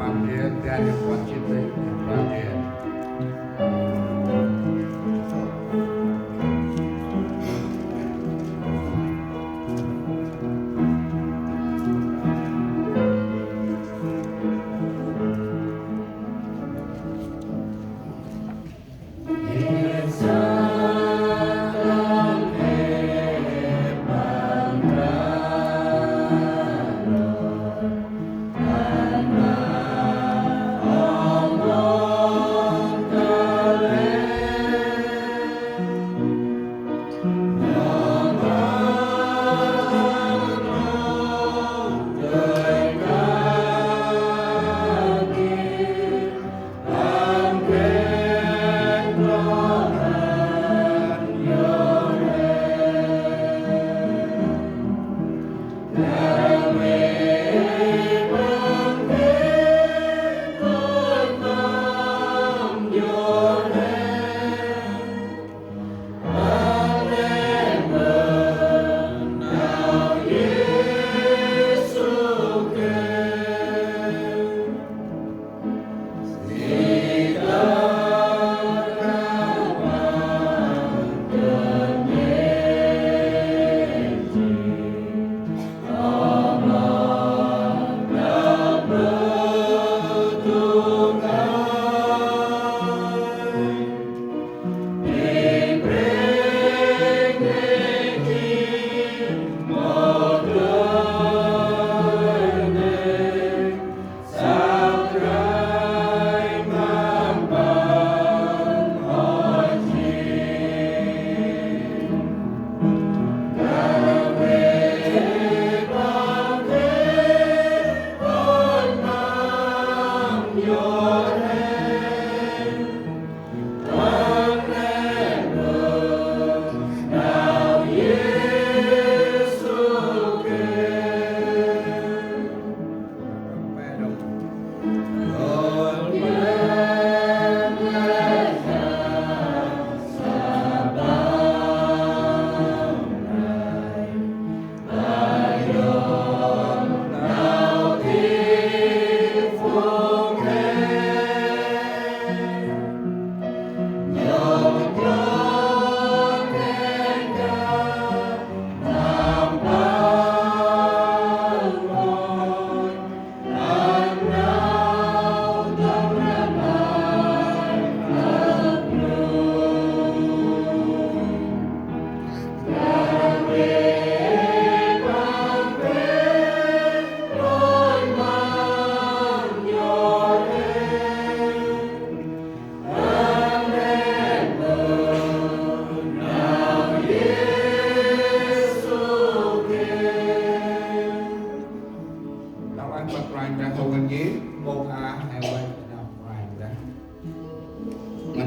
Pamir dan Wajibnya Pamir.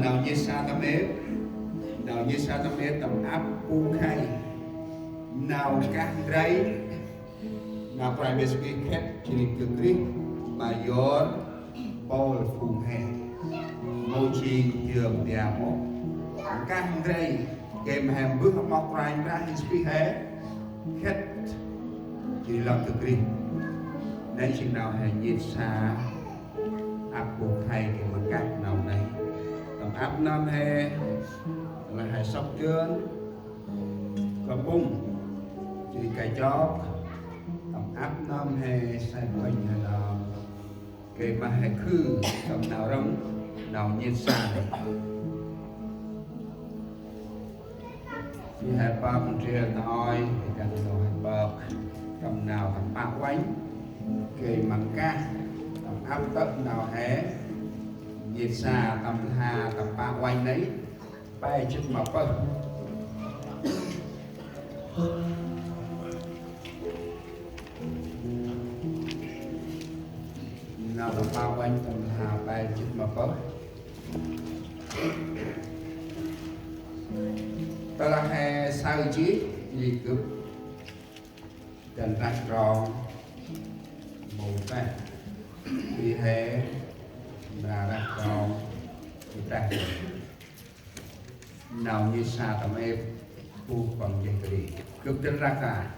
Nào như sa tâm ế, nào như sa tâm ế tầm áp u khay, nào các rây, nào phải biết cái khét chỉ cực đi, mayor, Paul phùng hè, môi chi trường đèo mốt, các rây, game hàm bước học mọc ra history hè, khét chỉ làm cực đi, đây chừng nào hay nhìn xa áp u khay cái mặt cách nào này. Áp nam hè là hay sóc trơn và bung chỉ cái chó tầm áp nam hè sai quanh là đó cái mà hay khư tầm nào rong nào nhiên xa thì hai ba con trẻ nói thì cần đồ hành bờ tầm nào tầm ba quanh cái mặt ca tầm áp tấp nào hé nhiệt xa tầm hà tầm ba quanh đấy bay chút mà phân nào tầm ba quanh tầm hà bay chút mà phân ta là hè sao chí gì cực trần rạch ròn mù tay đi hè là rạch ròn rạch nào như xa tầm em phu còn dây đi cực trần rạch à